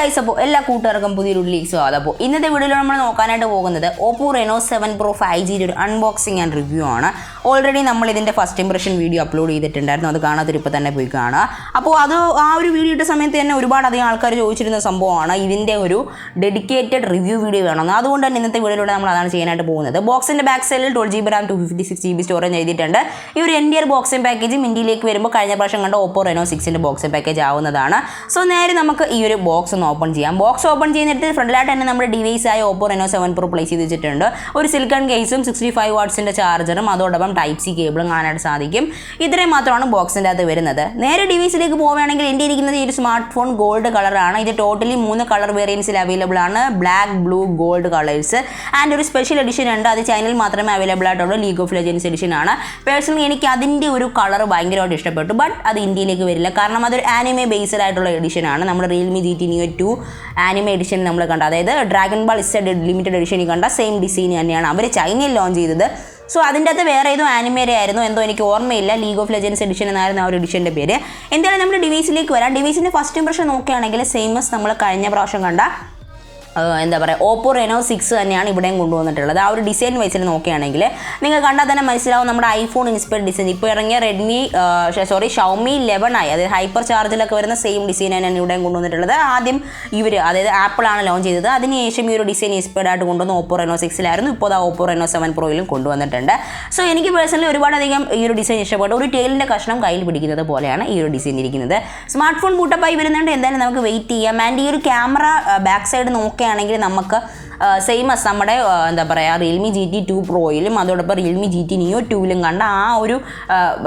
guys, അപ്പോൾ എല്ലാ കൂട്ടുകാർക്കും പുതിയൊരു വീഡിയോയിലേക്ക് സ്വാഗതം. അപ്പോൾ ഇന്നത്തെ വീഡിയോയിൽ നമ്മൾ നോക്കാനായിട്ട് പോകുന്നത് OPPO Reno 7 Pro 5G ഒരു അൺബോക്സിംഗ് ആൻഡ് റിവ്യൂ ആണ്. ഓൾറെഡി നമ്മൾ ഇതിൻ്റെ ഫസ്റ്റ് ഇംപ്രഷൻ വീഡിയോ അപ്ലോഡ് ചെയ്തിട്ടുണ്ടായിരുന്നു. അത് കാണാത്തൊരു ഇപ്പോൾ തന്നെ പോയി കാണുക. അപ്പോൾ അത് ആ ഒരു വീഡിയോ ഇട്ട സമയത്ത് തന്നെ ഒരുപാട് അധികം ആൾക്കാർ ചോദിച്ചിരുന്ന സംഭവമാണ് ഇതിൻ്റെ ഒരു ഡെഡിക്കേറ്റഡ് റിവ്യൂ വീഡിയോ വേണമെന്ന്. അതുകൊണ്ട് തന്നെ ഇന്നത്തെ വീഡിയോയിലൂടെ നമ്മൾ അതാണ് ചെയ്യാനായിട്ട് പോകുന്നത്. ബോക്സിൻ്റെ ബാക്ക് സൈഡിൽ 12GB RAM 256GB സ്റ്റോറേജ് എഴുതിയിട്ടുണ്ട്. ഈ ഒരു എൻഡിയർ ബോക്സിംഗ് പാക്കേജും ഇന്ത്യയിലേക്ക് വരുമ്പോൾ കഴിഞ്ഞ പ്രാവശ്യം കണ്ട OPPO Reno 6ൻ്റെ ബോക്സിംഗ് പാക്കേജ് ആവുന്നതാണ്. സോ നേരെ നമുക്ക് ഈ ഒരു ബോക്സ് ഒന്ന് ഓപ്പൺ ചെയ്യാം. ബോക്സ് ഓപ്പൺ ചെയ്യുന്നിടത്ത് ഫ്രണ്ടിലായിട്ട് തന്നെ നമ്മുടെ ഡിവൈസ് ആയ OPPO Reno 7 Pro പ്ലേസ് ചെയ്ത് വെച്ചിട്ടുണ്ട്. ഒരു സിലിക്കൺ കേസും 65 വാട്ട്സിൻ്റെ ചാർജറും അതോടൊപ്പം ടൈപ്പ് സി കേബിളും കാണാനായിട്ട് സാധിക്കും. ഇത്രയും മാത്രമാണ് ബോക്സിൻ്റെ അകത്ത് വരുന്നത്. നേരെ ഡിവൈസിലേക്ക് പോവുകയാണെങ്കിൽ എൻ്റെ ഇരിക്കുന്നത് ഈ ഒരു സ്മാർട്ട് ഫോൺ ഗോൾഡ് കളറാണ്. ഇത് ടോട്ടലി 3 കളർ വേരിയൻസിൽ അവൈലബിൾ ആണ്. Black, blue, gold colours. And ഒരു സ്പെഷ്യൽ എഡിഷൻ ഉണ്ട്. അത് ചൈനയിൽ മാത്രമേ അവൈലബിൾ ആയിട്ടുള്ളൂ. ലീഗ് ഓഫ് ലെജൻഡ്സ് എഡിഷൻ ആണ്. പേഴ്സണലി എനിക്ക് അതിൻ്റെ ഒരു കളർ ഭയങ്കരമായിട്ട് ഇഷ്ടപ്പെട്ടു. ബട്ട് അത് ഇന്ത്യയിലേക്ക് വരില്ല. കാരണം അതൊരു ആനിമെ ബേസ്ഡ് ആയിട്ടുള്ള എഡിഷൻ ആണ്. നമ്മുടെ Realme GT Neo 2 anime edition നമ്മൾ കണ്ട, അതായത് ഡ്രാഗൺ ബോൾ ഇസ് ലിമിറ്റഡ് എഡിഷനിൽ കണ്ട സെയിം ഡിസൈൻ തന്നെയാണ് അവർ ചൈനയിൽ ലോഞ്ച് ചെയ്തത്. സോ അതിൻ്റെ അകത്ത് വേറെ ഏതോ ആനിമേരെ ആയിരുന്നു, എന്തോ എനിക്ക് ഓർമ്മയില്ല. ലീഗ് ഓഫ് ലെജൻഡ്സ് എഡിഷൻ എന്നായിരുന്നു ആ ഒരു എഡിഷൻ്റെ പേര്. എന്തായാലും നമ്മുടെ ഡിവൈസിലേക്ക് വരാം. ഡിവൈസിൻ്റെ ഫസ്റ്റ് ഇംപ്രഷൻ നോക്കുകയാണെങ്കിൽ സെയിമസ് നമ്മൾ കഴിഞ്ഞ പ്രാവശ്യം കണ്ട എന്താ പറയുക OPPO Reno 6 തന്നെയാണ് ഇവിടെയും കൊണ്ടുവന്നിട്ടുള്ളത്. ആ ഒരു ഡിസൈൻ വൈസിൽ നോക്കുകയാണെങ്കിൽ നിങ്ങൾ കണ്ടാൽ തന്നെ മനസ്സിലാവും നമ്മുടെ ഐഫോൺ ഇൻസ്പയർഡ് ഡിസൈൻ. ഇപ്പോൾ ഇറങ്ങിയ Xiaomi 11i അതായത് ഹൈപ്പർ ചാർജിലൊക്കെ വരുന്ന സെയിം ഡിസൈൻ തന്നെയാണ് ഇവിടെയും കൊണ്ടുവന്നിട്ടുള്ളത്. ആദ്യം ഇവർ അതായത് ആപ്പിളാണ് ലോഞ്ച് ചെയ്തത്. അതിനുശേഷം ഈ ഒരു ഡിസൈൻ ഇൻസ്പയർഡ് ആയിട്ട് കൊണ്ടുവന്ന OPPO Reno 6ലായിരുന്നു. ഇപ്പോൾ OPPO Reno 7 Proയിലും കൊണ്ടുവന്നിട്ടുണ്ട്. സോ എനിക്ക് പേഴ്സണലി ഒരുപാടധികം ഈ ഒരു ഡിസൈൻ ഇഷ്ടപ്പെട്ടു. ഒരു ടേലിൻ്റെ കഷ്ണം കയ്യിൽ പിടിക്കുന്നത് പോലെയാണ് ഈ ഒരു ഡിസൈൻ ഇരിക്കുന്നത്. സ്മാർട്ട് ഫോൺ ബൂട്ടപ്പായി വരുന്നുണ്ട്. എന്തായാലും നമുക്ക് വെയിറ്റ് ചെയ്യാം. ആൻഡ് ഈ ഒരു ക്യാമറ ബാക്ക് സൈഡ് നോക്കുകയാണെങ്കിൽ നമുക്ക് സെയിമസ് നമ്മുടെ എന്താ പറയുക റിയൽമി GT 2 Proയിലും അതോടൊപ്പം റിയൽമി GT Neo 2ലും കണ്ട ആ ഒരു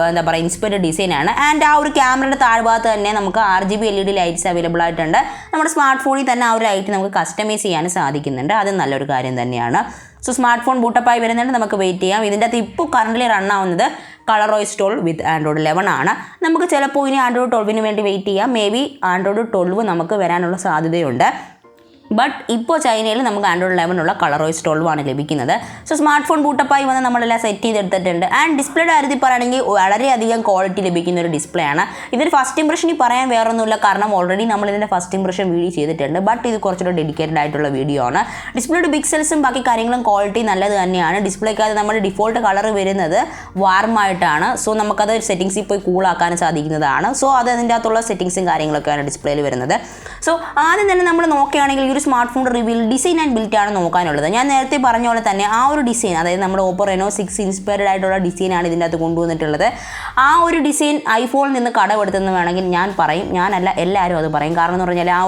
എന്താ പറയുക ഇൻസ്പയർഡ് ഡിസൈനാണ്. ആൻഡ് ആ ഒരു ക്യാമറയുടെ താഴ്ഭാഗത്ത് തന്നെ നമുക്ക് RGB LED ലൈറ്റ്സ് അവൈലബിൾ ആയിട്ടുണ്ട്. നമ്മുടെ സ്മാർട്ട് ഫോണിൽ തന്നെ ആ ഒരു ലൈറ്റ് നമുക്ക് കസ്റ്റമൈസ് ചെയ്യാൻ സാധിക്കുന്നുണ്ട്. അത് നല്ലൊരു കാര്യം തന്നെയാണ്. സോ സ്മാർട്ട് ഫോൺ ബൂട്ടപ്പായി വരുന്നുണ്ട്. നമുക്ക് വെയിറ്റ് ചെയ്യാം. ഇതിൻ്റെ അകത്ത് ഇപ്പോൾ കറൻ്റ് റൺ ആവുന്നത് ColorOS 12 വിത്ത് Android 11 ആണ്. നമുക്ക് ചിലപ്പോൾ ഇനി Android 12 വേണ്ടി വെയിറ്റ് ചെയ്യാം. മേ ബി Android 12 നമുക്ക് വരാനുള്ള സാധ്യതയുണ്ട്. ബട്ട് ഇപ്പോൾ ചൈനയിൽ നമുക്ക് Android 11 ഉള്ള ColorOS 12 ആണ് ലഭിക്കുന്നത്. സോ സ്മാർട്ട് ഫോൺ ബൂട്ടപ്പായി വന്ന് നമ്മളെല്ലാം സെറ്റ് ചെയ്തെടുത്തിട്ടുണ്ട്. ആൻഡ് ഡിസ്പ്ലേയുടെ കാര്യത്തിൽ പറയുകയാണെങ്കിൽ വളരെയധികം ക്വാളിറ്റി ലഭിക്കുന്ന ഒരു ഡിസ്പ്ലേ ആണ്. ഇതൊരു ഫസ്റ്റ് ഇംപ്രഷനിൽ പറയാൻ വേറൊന്നുമില്ല, കാരണം ഓൾറെഡി നമ്മളിതിൻ്റെ ഫസ്റ്റ് ഇംപ്രഷൻ വീഡിയോ ചെയ്തിട്ടുണ്ട്. ബട്ട് ഇത് കുറച്ചുകൂടെ ഡെഡിക്കേറ്റഡ് ആയിട്ടുള്ള വീഡിയോ ആണ്. ഡിസ്പ്ലേയുടെ പിക്സൽസും ബാക്കി കാര്യങ്ങളും ക്വാളിറ്റി നല്ലത് തന്നെയാണ്. ഡിസ്പ്ലേക്കകത്ത് നമ്മുടെ ഡിഫോൾട്ട് കളർ വരുന്നത് വാർമായിട്ടാണ്. സോ നമുക്കത് സെറ്റിങ്സിൽ പോയി കൂളാക്കാൻ സാധിക്കുന്നതാണ്. സോ അത് അതിൻ്റെ അകത്തുള്ള സെറ്റിങ്സും കാര്യങ്ങളൊക്കെയാണ് ഡിസ്പ്ലേയിൽ വരുന്നത്. സോ ആദ്യം തന്നെ നമ്മൾ നോക്കുകയാണെങ്കിൽ ഈ ഒരു സ്മാർട്ട് ഫോൺ റിവ്യൂവിൽ ഡിസൈൻ ആൻഡ് ബിൽറ്റ് ആണ് നോക്കാനുള്ളത്. ഞാൻ നേരത്തെ പറഞ്ഞ പോലെ തന്നെ ആ ഒരു ഡിസൈൻ, അതായത് നമ്മുടെ OPPO Reno 6 ഇൻസ്പയർഡ് ആയിട്ടുള്ള ഡിസൈനാണ് ഇതിൻ്റെ അകത്ത് കൊണ്ടുവന്നിട്ടുള്ളത്. ആ ഒരു ഡിസൈൻ ഐഫോണിൽ നിന്ന് കടമെടുത്തെന്ന് വേണമെങ്കിൽ ഞാൻ പറയും. ഞാനല്ല, എല്ലാവരും അത് പറയും. കാരണം എന്ന് പറഞ്ഞാൽ ആ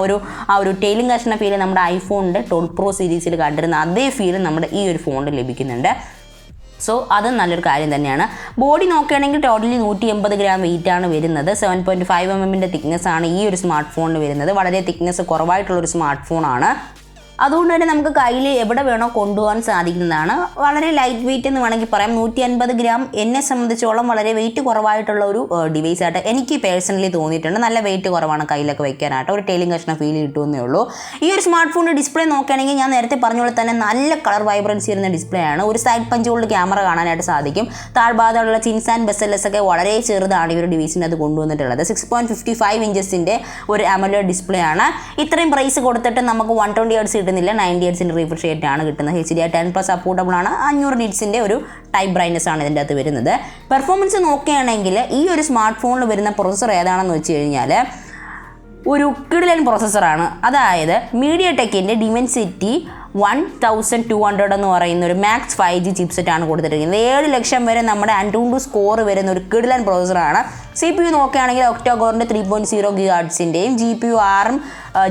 ഒരു ടെയിലിംഗ് കഷ്ണ ഫീൽ നമ്മുടെ ഐഫോണിൻ്റെ 12 Pro സീരീസിൽ കണ്ടിരുന്ന അതേ ഫീൽ നമ്മുടെ ഈ ഒരു ഫോണിൽ ലഭിക്കുന്നുണ്ട്. സോ അത് നല്ലൊരു കാര്യം തന്നെയാണ്. ബോഡി നോക്കുകയാണെങ്കിൽ ടോട്ടലി 180 ഗ്രാം വെയിറ്റാണ് വരുന്നത്. 7.5 mm തിക്നെസ് ആണ് ഈ ഒരു സ്മാർട്ട് ഫോണിന് വരുന്നത്. വളരെ തിക്നെസ് കുറവായിട്ടുള്ളൊരു സ്മാർട്ട് ഫോണാണ്. അതുകൊണ്ട് തന്നെ നമുക്ക് കയ്യിൽ എവിടെ വേണോ കൊണ്ടുപോകാൻ സാധിക്കുന്നതാണ്. വളരെ ലൈറ്റ് വെയിറ്റ് എന്ന് വേണമെങ്കിൽ പറയാം. 150 ഗ്രാം എന്നെ സംബന്ധിച്ചോളം വളരെ വെയിറ്റ് കുറവായിട്ടുള്ള ഒരു ഡിവൈസായിട്ട് എനിക്ക് പേഴ്സണലി തോന്നിയിട്ടുണ്ട്. നല്ല വെയിറ്റ് കുറവാണ് കയ്യിലൊക്കെ വെക്കാനായിട്ട്. ഒരു ടൈലിംഗ് കഷ്ണം ഫീൽ കിട്ടുമെന്നേ ഉള്ളൂ. ഈ ഒരു സ്മാർട്ട് ഫോണിൻ്റെ ഡിസ്പ്ലേ നോക്കുകയാണെങ്കിൽ ഞാൻ നേരത്തെ പറഞ്ഞ പോലെ തന്നെ നല്ല കളർ വൈബ്രൻസി വരുന്ന ഡിസ്പ്ലേ ആണ്. ഒരു സൈഡ് പഞ്ച് ഹോൾഡ് ക്യാമറ കാണാനായിട്ട് സാധിക്കും. താഴ്ഭാഗത്തുള്ള ചിൻസ് ആൻഡ് ബെസലസ് ഒക്കെ വളരെ ചെറുതാണ് ഈ ഒരു ഡിവൈസിൻ്റെ അത് കൊണ്ടുവന്നിട്ടുള്ളത്. 6.55 ഇഞ്ചസിൻ്റെ ഒരു AMOLED ഡിസ്പ്ലേ ആണ്. ഇത്രയും പ്രൈസ് കൊടുത്തിട്ട് നമുക്ക് 120 Hz കിട്ടുന്നില്ല. 90 Hz റിഫ്രഷ് റേറ്റ് ആണ് കിട്ടുന്നത്. HDR10+ സപ്പോർട്ടബിൾ ആണ്. 500 nitsൻ്റെ ഒരു ടൈപ്പ് ബ്രൈറ്റ്നസ് ആണ് ഇതിൻ്റെ അകത്ത് വരുന്നത്. പെർഫോമൻസ് നോക്കുകയാണെങ്കിൽ ഈ ഒരു സ്മാർട്ട് ഫോണിൽ വരുന്ന പ്രൊസസ്സർ ഏതാണെന്ന് വെച്ച് കഴിഞ്ഞാൽ ഒരു കിടിലൻ പ്രോസസ്സറാണ്. അതായത് MediaTekൻ്റെ Dimensity 1200 എന്ന് പറയുന്ന ഒരു മാക്സ് 5G ചിപ്സെറ്റാണ് കൊടുത്തിരിക്കുന്നത്. 7 ലക്ഷം വരെ നമ്മുടെ ANTUTU സ്കോർ വരുന്ന ഒരു കിടിലൻ പ്രോസസ്സറാണ്. CPU നോക്കുകയാണെങ്കിൽ ഒക്ടോകോറിൻ്റെ 3.0 GHz GPU ARM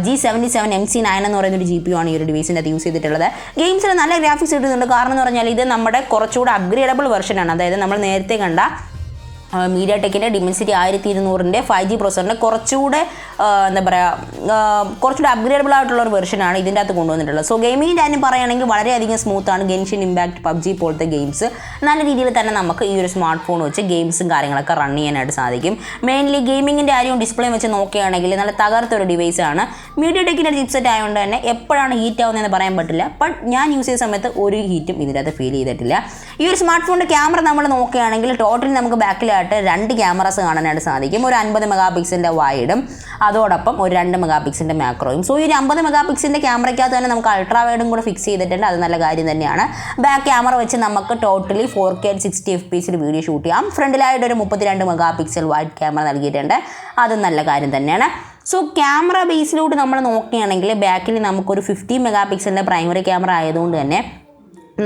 G77 MC9 എന്ന് പറയുന്ന ഒരു GPU ആണ് ഈ ഒരു ഡിവൈസിൻ്റെ അത് യൂസ് ചെയ്തിട്ടുള്ളത്. ഗെയിംസിൽ നല്ല ഗ്രാഫിക്സ് കിട്ടുന്നുണ്ട്. കാരണം എന്ന് പറഞ്ഞാൽ ഇത് നമ്മുടെ കുറച്ചുകൂടെ അപ്ഗ്രേഡബിൾ വെർഷനാണ്. അതായത് നമ്മൾ നേരത്തെ കണ്ട MediaTekൻ്റെ Dimensity 1200ൻ്റെ 5G പ്രോസസ്സറിൻ്റെ കുറച്ചുകൂടെ എന്താ പറയുക കുറച്ചുകൂടെ അപ്ഗ്രേഡബിൾ ആയിട്ടുള്ള ഒരു വെർഷനാണ് ഇതിൻ്റെ അകത്ത് കൊണ്ടുവന്നിട്ടുള്ളത്. സോ ഗെയിമിങ്ങിൻ്റെ കാര്യം പറയുകയാണെങ്കിൽ വളരെയധികം സ്മൂത്താണ്. ഗെൻഷിൻ ഇമ്പാക്ട് PUBG പോലത്തെ ഗെയിംസ് നല്ല രീതിയിൽ തന്നെ നമുക്ക് ഈ ഒരു സ്മാർട്ട് ഫോൺ വെച്ച് ഗെയിംസും കാര്യങ്ങളൊക്കെ റൺ ചെയ്യാനായിട്ട് സാധിക്കും. മെയിൻലി ഗെയിമിങ്ങിൻ്റെ കാര്യവും ഡിസ്പ്ലേ വെച്ച് നോക്കുകയാണെങ്കിൽ നല്ല തകർത്തൊരു ഡിവൈസാണ്. MediaTekൻ്റെ ചിപ്സെറ്റ് ആയതുകൊണ്ട് തന്നെ എപ്പോഴാണ് ഹീറ്റ് ആവുന്നതെന്ന് പറയാൻ പറ്റില്ല. ബട്ട് ഞാൻ യൂസ് ചെയ്ത സമയത്ത് ഒരു ഹീറ്റും ഇതിൻ്റെ അകത്ത് ഫീൽ ചെയ്തിട്ടില്ല. ഈ ഒരു സ്മാർട്ട് ഫോണിൻ്റെ ക്യാമറ നമ്മൾ നോക്കുകയാണെങ്കിൽ ടോട്ടലി നമുക്ക് ബാക്കിൽ ആയിട്ട് 2 ക്യാമറാസ് കാണാനായിട്ട് സാധിക്കും. ഒരു 50 മെഗാ പിക്സലിൻ്റെ വൈഡും അതോടൊപ്പം ഒരു 2 മെഗാ പിക്സലിൻ്റെ മാക്രോയും. സോ ഈ ഒരു 50 മെഗാ പിക്സലിൻ്റെ ക്യാമറയ്ക്കകത്ത് തന്നെ നമുക്ക് അൾട്രാ വൈഡും കൂടെ ഫിക്സ് ചെയ്തിട്ടുണ്ട്. അത് നല്ല കാര്യം തന്നെയാണ്. ബാക്ക് ക്യാമറ വെച്ച് നമുക്ക് totally 4K 60 FPS video shoot ചെയ്യാം. ഫ്രണ്ടിലായിട്ട് ഒരു 32 മെഗാ പിക്സൽ വൈഡ് ക്യാമറ നൽകിയിട്ടുണ്ട്. അതും നല്ല കാര്യം തന്നെയാണ്. സോ ക്യാമറ ബേസിലോട്ട് നമ്മൾ നോക്കുകയാണെങ്കിൽ ബാക്കിൽ നമുക്കൊരു 50 മെഗാ പിക്സലിൻ്റെ പ്രൈമറി ക്യാമറ ആയതുകൊണ്ട് തന്നെ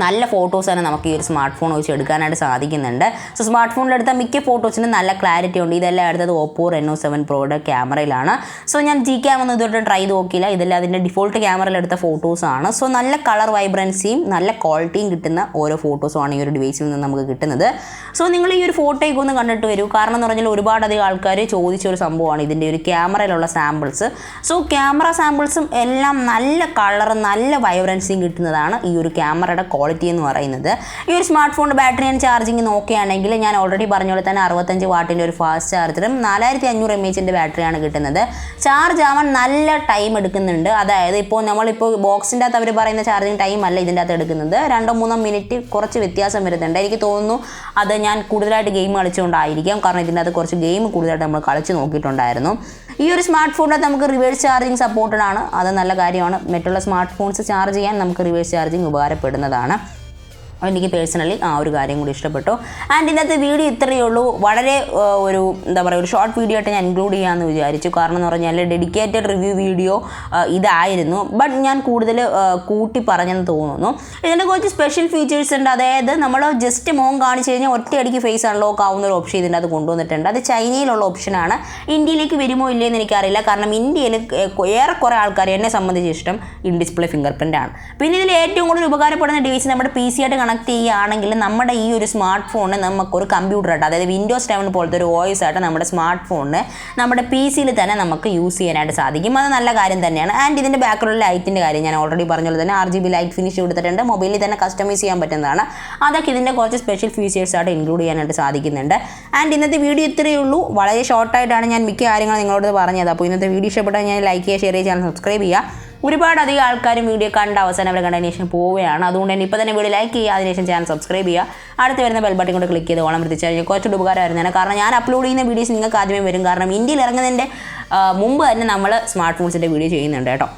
നല്ല ഫോട്ടോസ് തന്നെ നമുക്ക് ഈ ഒരു സ്മാർട്ട് ഫോൺ വെച്ച് എടുക്കാനായിട്ട് സാധിക്കുന്നുണ്ട്. സോ സ്മാർട്ട് ഫോണിലെടുത്ത മിക്ക ഫോട്ടോസിന് നല്ല ക്ലാരിറ്റി ഉണ്ട്. ഇതെല്ലാം എടുത്തത് OPPO Reno 7 Proയുടെ ക്യാമറയിലാണ്. സോ ഞാൻ Gcam ഒന്നും ഇതുവരെ ട്രൈ ചെയ്ത് നോക്കിയില്ല. ഇതെല്ലാം അതിൻ്റെ ഡിഫോൾട്ട് ക്യാമറയിൽ എടുത്ത ഫോട്ടോസാണ്. സോ നല്ല കളർ വൈബ്രൻസിയും നല്ല ക്വാളിറ്റിയും കിട്ടുന്ന ഓരോ ഫോട്ടോസുമാണ് ഈ ഒരു ഡിവൈസിൽ നിന്ന് നമുക്ക് കിട്ടുന്നത്. സോ നിങ്ങൾ ഈ ഒരു ഫോട്ടോയൊക്കെ ഒന്ന് കണ്ടിട്ട് വരൂ. കാരണം എന്ന് പറഞ്ഞാൽ ഒരുപാടധികം ആൾക്കാർ ചോദിച്ചൊരു സംഭവമാണ് ഇതിൻ്റെ ഒരു ക്യാമറയിലുള്ള സാമ്പിൾസ്. സോ ക്യാമറ സാമ്പിൾസും എല്ലാം നല്ല കളറും നല്ല വൈബ്രൻസിയും കിട്ടുന്നതാണ് ഈ ഒരു ക്യാമറയുടെ ക്വാളിറ്റി എന്ന് പറയുന്നത്. ഈ ഒരു സ്മാർട്ട് ഫോണിൻ്റെ ബാറ്ററി ആൻഡ് ചാർജിങ് നോക്കുകയാണെങ്കിൽ ഞാൻ ഓൾറെഡി പറഞ്ഞ പോലെ തന്നെ 65 വാട്ടിൻ്റെ ഒരു ഫാസ്റ്റ് ചാർജറും 4500 mAh ബാറ്ററിയാണ് കിട്ടുന്നത്. ചാർജ് ആവാൻ നല്ല ടൈം എടുക്കുന്നുണ്ട്. അതായത് നമ്മളിപ്പോൾ ബോക്സിൻ്റെ അകത്ത് അവർ പറയുന്ന ചാർജിങ് ടൈം അല്ല ഇതിൻ്റെ അകത്ത് എടുക്കുന്നത്. 2-3 മിനിറ്റ് കുറച്ച് വ്യത്യാസം വരുന്നുണ്ട്. എനിക്ക് തോന്നുന്നു അത് ഞാൻ കൂടുതലായിട്ട് ഗെയിം കളിച്ചുകൊണ്ടായിരിക്കാം. കാരണം ഇതിൻ്റെ അകത്ത് കുറച്ച് ഗെയിം കൂടുതലായിട്ട് നമ്മൾ കളിച്ച് നോക്കിയിട്ടുണ്ടായിരുന്നു. ഈ ഒരു സ്മാർട്ട് ഫോണിനകത്ത് നമുക്ക് റിവേഴ്സ് ചാർജിങ് സപ്പോർട്ടഡ് ആണ്. അത് നല്ല കാര്യമാണ്. മറ്റുള്ള സ്മാർട്ട് ഫോൺസ് ചാർജ് ചെയ്യാൻ നമുക്ക് റിവേഴ്സ് ചാർജിങ് ഉപകാരപ്പെടുന്നതാണ്. എനിക്ക് പേഴ്സണലി ആ ഒരു കാര്യം കൂടി ഇഷ്ടപ്പെട്ടു. ആൻഡ് ഇന്നത്തെ വീഡിയോ ഇത്രയേ ഉള്ളൂ. വളരെ ഒരു ഷോർട്ട് വീഡിയോ ആയിട്ട് ഞാൻ ഇൻക്ലൂഡ് ചെയ്യാമെന്ന് വിചാരിച്ചു. കാരണം എന്ന് പറഞ്ഞാൽ ഡെഡിക്കേറ്റഡ് റിവ്യൂ വീഡിയോ ഇതായിരുന്നു. ബട്ട് ഞാൻ കൂടുതൽ കൂട്ടി പറഞ്ഞെന്ന് തോന്നുന്നു. ഇതിൻ്റെ കുറച്ച് സ്പെഷ്യൽ ഫീച്ചേഴ്സ് ഉണ്ട്. അതായത് നമ്മൾ ജസ്റ്റ് മോൻ കാണിച്ച് കഴിഞ്ഞാൽ ഒറ്റയടിക്ക് ഫേസ് അൺലോക്ക് ആവുന്ന ഒരു ഓപ്ഷൻ ഇതിൻ്റെ അത് കൊണ്ടുവന്നിട്ടുണ്ട്. അത് ചൈനയിലുള്ള ഓപ്ഷനാണ്. ഇന്ത്യയിലേക്ക് വരുമോ ഇല്ലയെന്ന് എനിക്കറിയില്ല. കാരണം ഇന്ത്യയിൽ ഏറെക്കുറെ ആൾക്കാർ എന്നെ സംബന്ധിച്ച് ഇഷ്ടം ഇൻ ഡിസ്പ്ലേ ഫിംഗർ പ്രിൻ്റ് ആണ്. പിന്നെ ഇതിൽ ഏറ്റവും കൂടുതൽ ഉപകാരപ്പെടുന്ന ഡിവൈസ് നമ്മുടെ PC ആയിട്ട് കണക്ട് ചെയ്യുകയാണെങ്കിൽ നമ്മുടെ ഈ ഒരു സ്മാർട്ട് ഫോണിന് നമുക്കൊരു കമ്പ്യൂട്ടറായിട്ട്, അതായത് Windows 7 പോലത്തെ ഒരു OS ആയിട്ട് നമ്മുടെ സ്മാർട്ട് ഫോണിന് നമ്മുടെ PC-യിൽ തന്നെ നമുക്ക് യൂസ് ചെയ്യാനായിട്ട് സാധിക്കും. അത് നല്ല കാര്യം തന്നെയാണ്. ആൻഡ് ഇതിൻ്റെ ബാക്കിലുള്ള ലൈറ്റിൻ്റെ കാര്യം ഞാൻ ഓൾറെഡി പറഞ്ഞ തന്നെ RGB ലൈറ്റ് ഫിനിഷ് കൊടുത്തിട്ടുണ്ട്. മൊബൈലിൽ തന്നെ കസ്റ്റമൈസ് ചെയ്യാൻ പറ്റുന്നതാണ്. അതൊക്കെ ഇതിൻ്റെ കുറച്ച് സ്പെഷ്യൽ ഫീച്ചേഴ്സായിട്ട് ഇൻക്ലൂഡ് ചെയ്യാനായിട്ട് സാധിക്കുന്നുണ്ട്. ആൻഡ് ഇന്നത്തെ വീഡിയോ ഇത്രയേ ഉള്ളൂ. വളരെ ഷോർട്ടായിട്ടാണ് ഞാൻ മിക്ക കാര്യങ്ങളും നിങ്ങളോട് പറഞ്ഞത്. അപ്പോൾ ഇന്നത്തെ വീഡിയോ ഇഷ്ടപ്പെട്ടാൽ ഞാൻ ലൈക്ക് ചെയ്യുക, ഷെയർ ചെയ്യുക, ചാനൽ സബ്സ്ക്രൈബ് ചെയ്യുക. ഒരുപാടധികം ആൾക്കാരും വീഡിയോ കണ്ട അവസാനം അവരെ കണ്ടതിന് ശേഷം പോവുകയാണ്. അതുകൊണ്ട് തന്നെ ഇപ്പോൾ തന്നെ വീഡിയോ ലൈക്ക് ചെയ്യുക, അതിനുശേഷം ചാനൽ സബ്സ്ക്രൈബ് ചെയ്യുക. അടുത്ത് വരുന്ന ബെൽ ബട്ടൺ കൊണ്ട് ക്ലിക്ക് ചെയ്ത് ഓളം എത്തിച്ചാൽ കഴിഞ്ഞാൽ കുറച്ചുകൂടി ഉപകാരമായിരുന്നതാണ്. കാരണം ഞാൻ അപ്ലോഡ് ചെയ്യുന്ന വീഡിയോസ് നിങ്ങൾക്ക് ആദ്യമേ വരും. കാരണം ഇന്ത്യയിൽ ഇറങ്ങുന്നതിൻ്റെ മുമ്പ് തന്നെ നമ്മൾ സ്മാർട്ട് ഫോൺസിൻ്റെ വീഡിയോ ചെയ്യുന്നുണ്ട് കേട്ടോ.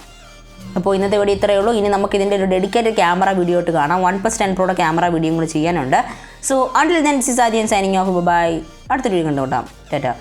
അപ്പോൾ ഇന്നത്തെ വീഡിയോ ഇത്രയേ ഉള്ളൂ. ഇനി നമുക്ക് ഇതിൻ്റെ ഒരു ഡെഡിക്കേറ്റഡ് ക്യാമറ വീഡിയോ ആയിട്ട് കാണാം. 1+ 10 Proയുടെ ക്യാമറ വീഡിയോ കൂടി ചെയ്യാനുണ്ട്. So until then this is ആദ്യം സൈനിങ് ഓഫ്. ബൈ. അടുത്ത വീഡിയോ കണ്ടുകൊണ്ടാം. ടാറ്റാ.